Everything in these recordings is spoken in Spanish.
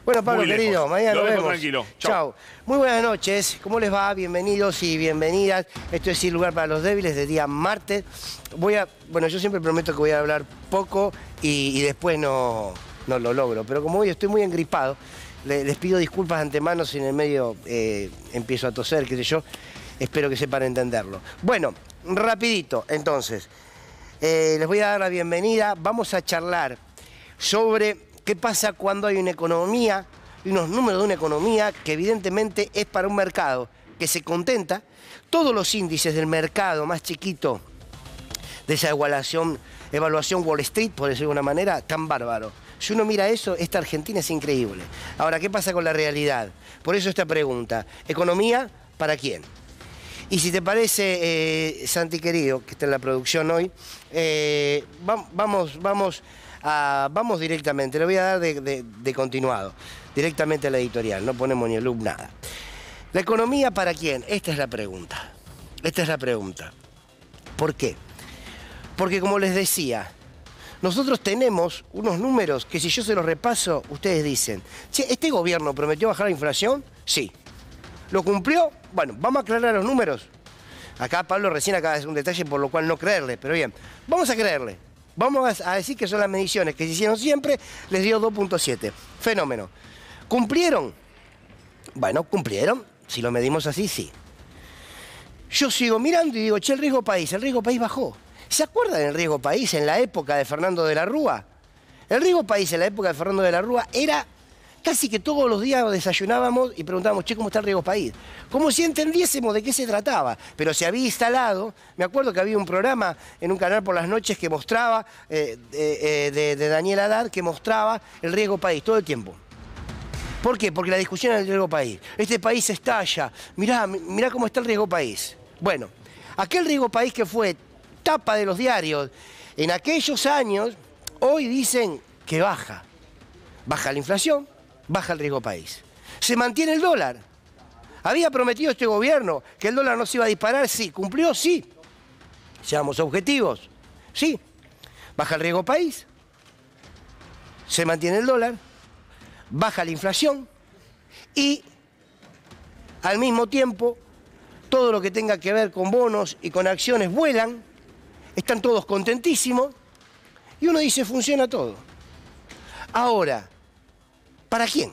Bueno, Pablo, Muy lejos. querido, mañana nos vemos. Tranquilo. Chao. Muy buenas noches. ¿Cómo les va? Bienvenidos y bienvenidas. Esto es Sin Lugar para los Débiles, de día martes. Bueno, yo siempre prometo que voy a hablar poco y después no lo logro. Pero como hoy estoy muy engripado, les pido disculpas de antemano si en el medio empiezo a toser, qué sé yo. Espero que sepan entenderlo. Bueno, rapidito, entonces. Les voy a dar la bienvenida. Vamos a charlar sobre qué pasa cuando hay una economía y unos números de una economía que evidentemente es para un mercado que se contenta. Todos los índices del mercado más chiquito de esa evaluación Wall Street, por decirlo de una manera, tan bárbaro. Si uno mira eso, esta Argentina es increíble. Ahora, ¿qué pasa con la realidad? Por eso esta pregunta. ¿Economía para quién? Y si te parece, Santi querido, que está en la producción hoy, vamos directamente, le voy a dar de continuado, directamente a la editorial, no ponemos ni el loop, nada. ¿La economía para quién? Esta es la pregunta. Esta es la pregunta. ¿Por qué? Porque como les decía, nosotros tenemos unos números que si yo se los repaso, ustedes dicen, che, ¿este gobierno prometió bajar la inflación? Sí. ¿Lo cumplió? Bueno, vamos a aclarar los números. Acá Pablo recién acaba de hacer un detalle por lo cual no creerle, pero bien, vamos a creerle. Vamos a decir que son las mediciones que se hicieron siempre, les dio 2.7. Fenómeno. ¿Cumplieron? Bueno, cumplieron. Si lo medimos así, sí. Yo sigo mirando y digo, che, el riesgo país bajó. ¿Se acuerdan del riesgo país en la época de Fernando de la Rúa? El riesgo país en la época de Fernando de la Rúa era casi que todos los días desayunábamos y preguntábamos, che, ¿cómo está el riesgo país? Como si entendiésemos de qué se trataba. Pero se había instalado, me acuerdo que había un programa en un canal por las noches que mostraba, de Daniel Haddad, que mostraba el riesgo país todo el tiempo. ¿Por qué? Porque la discusión era el riesgo país. Este país estalla, mirá cómo está el riesgo país. Bueno, aquel riesgo país que fue tapa de los diarios en aquellos años, hoy dicen que baja. Baja la inflación, baja el riesgo país. Se mantiene el dólar. ¿Había prometido este gobierno que el dólar no se iba a disparar? Sí. ¿Cumplió? Sí. Seamos objetivos. Sí. Baja el riesgo país. Se mantiene el dólar. Baja la inflación. Y al mismo tiempo, todo lo que tenga que ver con bonos y con acciones vuelan. Están todos contentísimos. Y uno dice, funciona todo. Ahora, ¿para quién?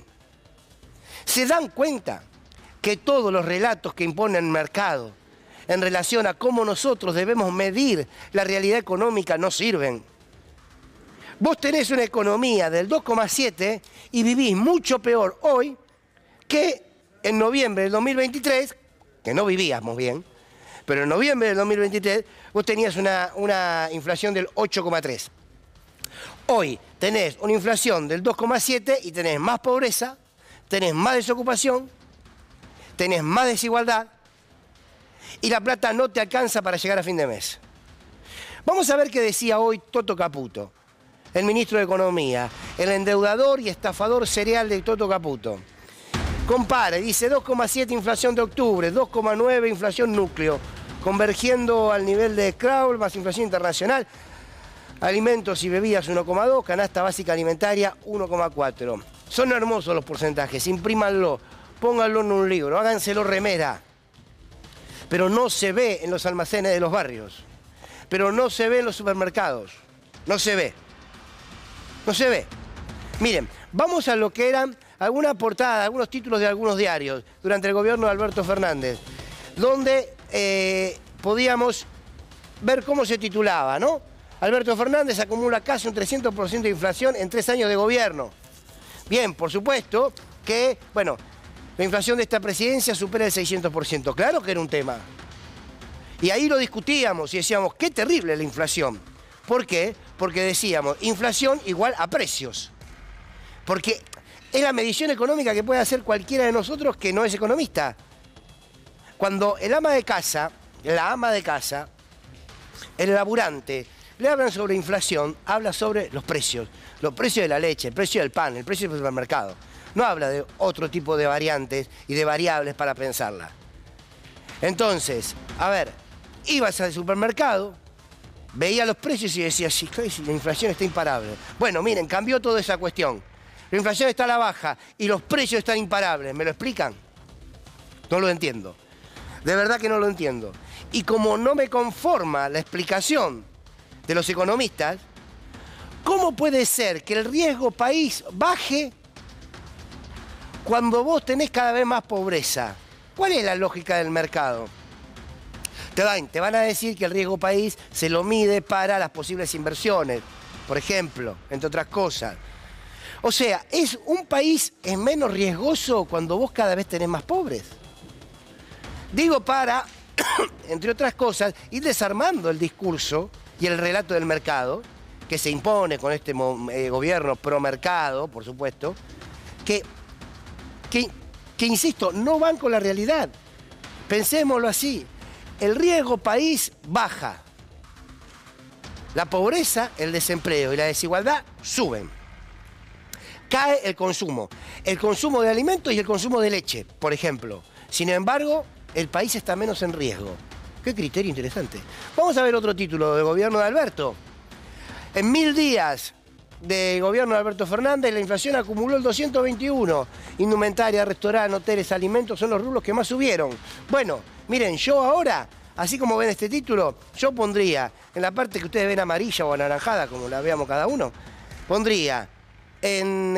¿Se dan cuenta que todos los relatos que impone el mercado en relación a cómo nosotros debemos medir la realidad económica no sirven? Vos tenés una economía del 2,7 y vivís mucho peor hoy que en noviembre del 2023, que no vivíamos bien, pero en noviembre del 2023 vos tenías una inflación del 8,3. Hoy tenés una inflación del 2,7 y tenés más pobreza, tenés más desocupación, tenés más desigualdad y la plata no te alcanza para llegar a fin de mes. Vamos a ver qué decía hoy Toto Caputo, el ministro de Economía, el endeudador y estafador serial de Toto Caputo. Compare, dice 2,7 inflación de octubre, 2,9 inflación núcleo, convergiendo al nivel de Kroll más inflación internacional. Alimentos y bebidas 1,2, canasta básica alimentaria 1,4. Son hermosos los porcentajes, imprímanlo, pónganlo en un libro, háganselo remera. Pero no se ve en los almacenes de los barrios. Pero no se ve en los supermercados. No se ve. No se ve. Miren, vamos a lo que eran algunas portadas, algunos títulos de algunos diarios durante el gobierno de Alberto Fernández, donde podíamos ver cómo se titulaba, ¿no? Alberto Fernández acumula casi un 300% de inflación en 3 años de gobierno. Bien, por supuesto que, bueno, la inflación de esta presidencia supera el 600%. Claro que era un tema. Y ahí lo discutíamos y decíamos, qué terrible la inflación. ¿Por qué? Porque decíamos, inflación igual a precios. Porque es la medición económica que puede hacer cualquiera de nosotros que no es economista. Cuando el ama de casa, el laburante, le hablan sobre inflación, habla sobre los precios de la leche, el precio del pan, el precio del supermercado. No habla de otro tipo de variantes y de variables para pensarla. Entonces, a ver, ibas al supermercado, veía los precios y decías, sí, la inflación está imparable. Bueno, miren, cambió toda esa cuestión. la inflación está a la baja y los precios están imparables. ¿Me lo explican? No lo entiendo. De verdad que no lo entiendo. Y como no me conforma la explicación de los economistas, ¿cómo puede ser que el riesgo país baje cuando vos tenés cada vez más pobreza? ¿Cuál es la lógica del mercado? Te van a decir que el riesgo país se lo mide para las posibles inversiones, por ejemplo, entre otras cosas. O sea, un país es menos riesgoso cuando vos cada vez tenés más pobres. Digo para, entre otras cosas, ir desarmando el discurso y el relato del mercado, que se impone con este gobierno pro mercado, por supuesto, que insisto, no van con la realidad. Pensémoslo así. El riesgo país baja. La pobreza, el desempleo y la desigualdad suben. Cae el consumo de alimentos y el consumo de leche, por ejemplo. Sin embargo, el país está menos en riesgo. Qué criterio interesante. Vamos a ver otro título del gobierno de Alberto. En 1000 días de gobierno de Alberto Fernández, la inflación acumuló el 221. Indumentaria, restaurantes, hoteles, alimentos son los rubros que más subieron. Bueno, miren, yo ahora, así como ven este título, yo pondría, en la parte que ustedes ven amarilla o anaranjada, como la veamos cada uno, pondría,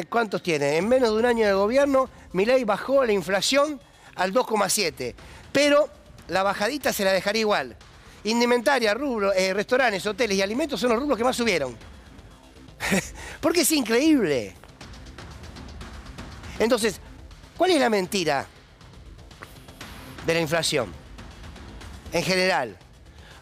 ¿cuántos tiene? En menos de un año de gobierno, Milei bajó la inflación al 2,7. Pero la bajadita se la dejaría igual. Indumentaria, restaurantes, hoteles y alimentos son los rubros que más subieron. Porque es increíble. Entonces, ¿cuál es la mentira de la inflación? En general,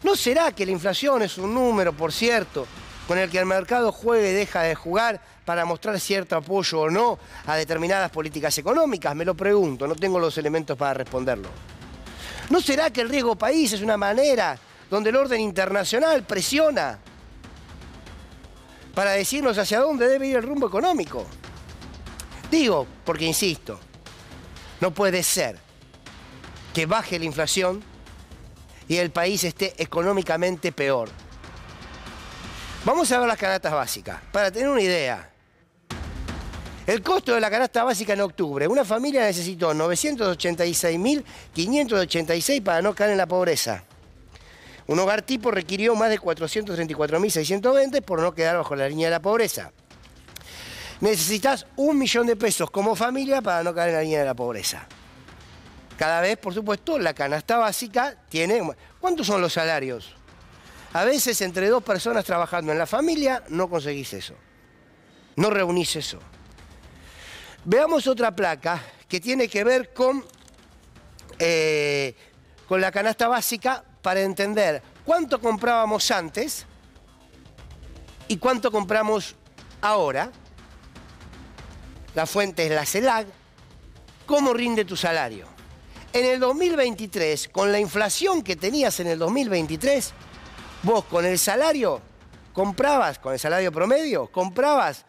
¿no será que la inflación es un número, por cierto, con el que el mercado juega y deja de jugar para mostrar cierto apoyo o no a determinadas políticas económicas? Me lo pregunto, no tengo los elementos para responderlo. ¿No será que el riesgo país es una manera donde el orden internacional presiona para decirnos hacia dónde debe ir el rumbo económico? Digo, porque insisto, no puede ser que baje la inflación y el país esté económicamente peor. Vamos a ver las canastas básicas, para tener una idea. El costo de la canasta básica en octubre, una familia necesitó 986.586 para no caer en la pobreza. Un hogar tipo requirió más de 434.620 por no quedar bajo la línea de la pobreza. Necesitas 1 millón de pesos como familia para no caer en la línea de la pobreza. Cada vez, por supuesto, la canasta básica tiene... ¿Cuántos son los salarios? A veces entre 2 personas trabajando en la familia no conseguís eso. No reunís eso. Veamos otra placa que tiene que ver con la canasta básica para entender cuánto comprábamos antes y cuánto compramos ahora. La fuente es la CELAC. ¿Cómo rinde tu salario? En el 2023, con la inflación que tenías en el 2023, vos con el salario comprabas, con el salario promedio, comprabas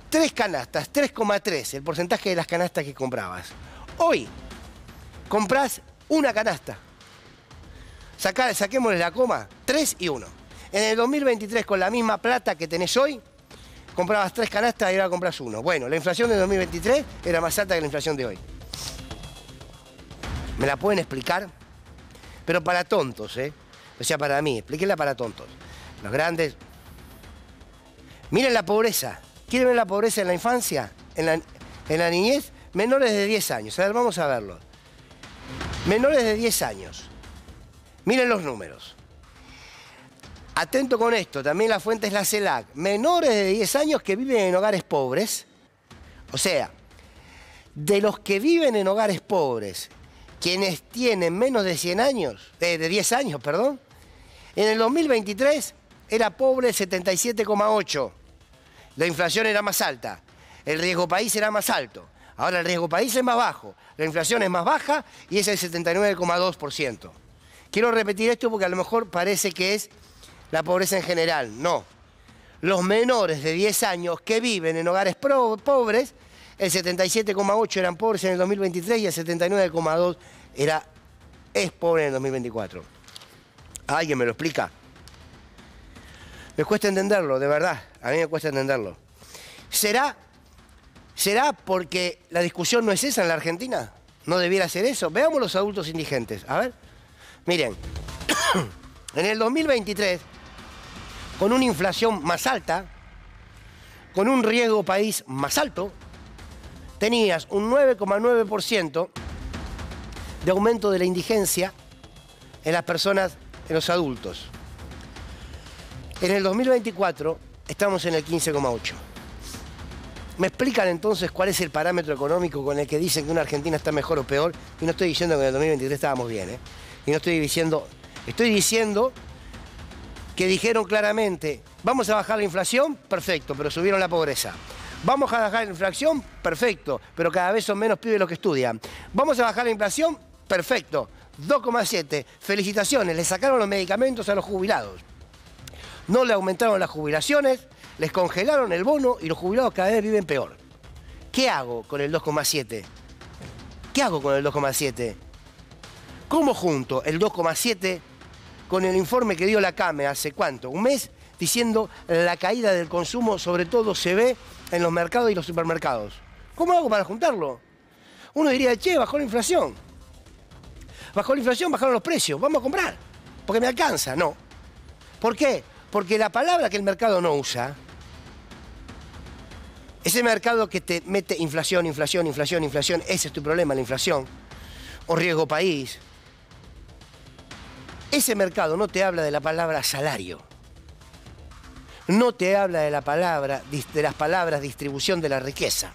3 canastas, 3,3, el porcentaje de las canastas que comprabas. Hoy, comprás una canasta. Saquémosle la coma, 3 y 1. En el 2023, con la misma plata que tenés hoy, comprabas 3 canastas y ahora compras 1. Bueno, la inflación del 2023 era más alta que la inflación de hoy. ¿Me la pueden explicar? Pero para tontos, ¿eh? O sea, para mí, explíquenla para tontos. Los grandes... Miren la pobreza. ¿Quieren ver la pobreza en la infancia? ¿En la niñez? Menores de 10 años. A ver, vamos a verlo. Menores de 10 años. Miren los números. Atento con esto, también la fuente es la CELAC. Menores de 10 años que viven en hogares pobres. O sea, de los que viven en hogares pobres, quienes tienen menos de 100 años, de 10 años, perdón, en el 2023 era pobre el 77,8%. La inflación era más alta, el riesgo país era más alto. Ahora el riesgo país es más bajo, la inflación es más baja y es el 79,2%. Quiero repetir esto porque a lo mejor parece que es la pobreza en general. No. Los menores de 10 años que viven en hogares pobres, el 77,8% eran pobres en el 2023 y el 79,2% es pobre en el 2024. ¿Alguien me lo explica? Me cuesta entenderlo, de verdad. A mí me cuesta entenderlo. ¿Será ¿Será porque la discusión no es esa en la Argentina? ¿No debiera ser eso? Veamos los adultos indigentes. A ver, miren, en el 2023, con una inflación más alta, con un riesgo país más alto, tenías un 9,9% de aumento de la indigencia en las personas, en los adultos. En el 2024 estamos en el 15,8%. ¿Me explican entonces cuál es el parámetro económico con el que dicen que una Argentina está mejor o peor? Y no estoy diciendo que en el 2023 estábamos bien, ¿eh? Y no estoy diciendo que dijeron claramente, vamos a bajar la inflación, perfecto, pero subieron la pobreza. Vamos a bajar la inflación, perfecto, pero cada vez son menos pibes los que estudian. Vamos a bajar la inflación, perfecto, 2,7, felicitaciones, le sacaron los medicamentos a los jubilados. No le aumentaron las jubilaciones, les congelaron el bono y los jubilados cada vez viven peor. ¿Qué hago con el 2,7? ¿Qué hago con el 2,7? ¿Cómo junto el 2,7 con el informe que dio la CAME hace cuánto? Un mes, diciendo la caída del consumo sobre todo se ve en los mercados y los supermercados. ¿Cómo hago para juntarlo? Uno diría, che, bajó la inflación. Bajó la inflación, bajaron los precios, vamos a comprar, porque me alcanza. No. ¿Por qué? Porque la palabra que el mercado no usa, ese mercado que te mete inflación, inflación, inflación, inflación, ese es tu problema, la inflación, o riesgo país. Ese mercado no te habla de la palabra salario. No te habla de las palabras distribución de la riqueza.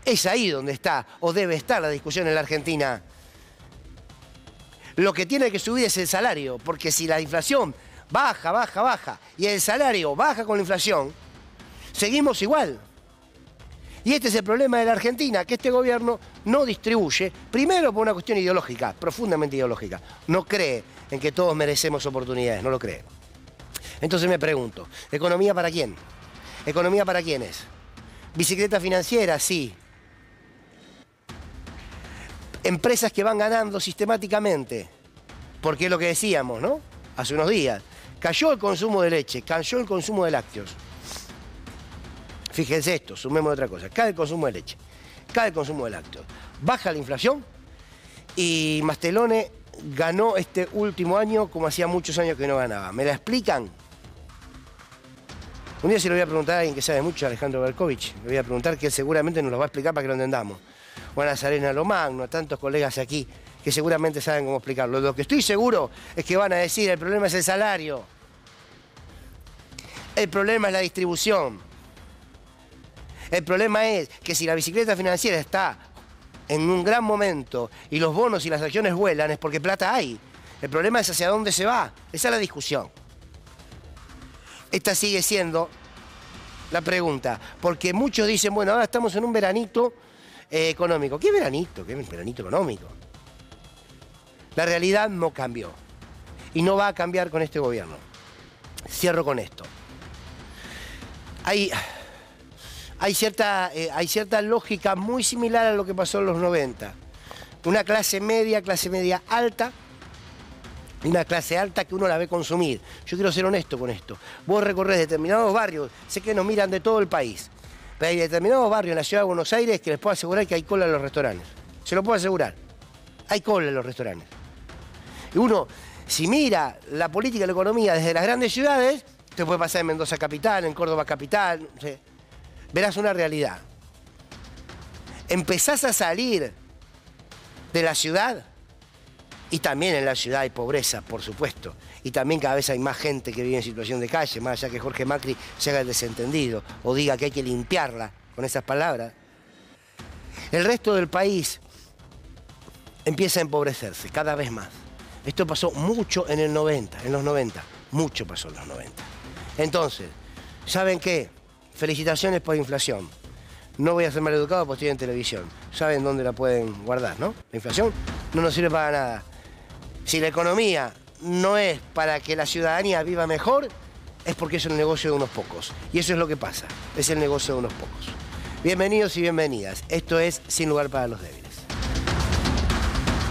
Es ahí donde está o debe estar la discusión en la Argentina. Lo que tiene que subir es el salario, porque si la inflación baja, baja, baja, y el salario baja con la inflación, seguimos igual. Y este es el problema de la Argentina, que este gobierno no distribuye, primero por una cuestión ideológica, profundamente ideológica. No cree en que todos merecemos oportunidades, no lo cree. Entonces me pregunto, ¿economía para quién? ¿Economía para quiénes? ¿Bicicleta financiera? Sí. Empresas que van ganando sistemáticamente, porque es lo que decíamos, ¿no? Hace unos días. Cayó el consumo de leche, cayó el consumo de lácteos. Fíjense esto, sumemos otra cosa. Cae el consumo de leche, cae el consumo de lácteos. Baja la inflación y Mastelone ganó este último año como hacía muchos años que no ganaba. ¿Me la explican? Un día se lo voy a preguntar a alguien que sabe mucho, Alejandro Berkovich. Le voy a preguntar que él seguramente nos lo va a explicar para que lo entendamos. O a Nazarena Lomagno, a tantos colegas aquí que seguramente saben cómo explicarlo. Lo que estoy seguro es que van a decir, el problema es el salario. El problema es la distribución. El problema es que si la bicicleta financiera está en un gran momento y los bonos y las acciones vuelan, es porque plata hay. El problema es hacia dónde se va. Esa es la discusión. Esta sigue siendo la pregunta. Porque muchos dicen, bueno, ahora estamos en un veranito económico. ¿Qué veranito? ¿Qué veranito económico? La realidad no cambió. Y no va a cambiar con este gobierno. Cierro con esto. Hay cierta lógica muy similar a lo que pasó en los 90. Una clase media alta, una clase alta que uno la ve consumir. Yo quiero ser honesto con esto. Vos recorrés determinados barrios, sé que nos miran de todo el país, pero hay determinados barrios en la ciudad de Buenos Aires que les puedo asegurar que hay cola en los restaurantes. Se lo puedo asegurar. Hay cola en los restaurantes. Y uno, si mira la política y la economía desde las grandes ciudades, te puede pasar en Mendoza capital, en Córdoba capital, no sé. Verás una realidad. Empezás a salir de la ciudad, y también en la ciudad hay pobreza, por supuesto, y también cada vez hay más gente que vive en situación de calle, más allá que Jorge Macri se haga el desentendido o diga que hay que limpiarla con esas palabras. El resto del país empieza a empobrecerse cada vez más. Esto pasó mucho en los 90, mucho pasó en los 90. Entonces, ¿saben qué? Felicitaciones por inflación. No voy a ser maleducado porque estoy en televisión. Saben dónde la pueden guardar, ¿no? La inflación no nos sirve para nada. Si la economía no es para que la ciudadanía viva mejor, es porque es el negocio de unos pocos. Y eso es lo que pasa. Es el negocio de unos pocos. Bienvenidos y bienvenidas. Esto es Sin Lugar para los Débiles.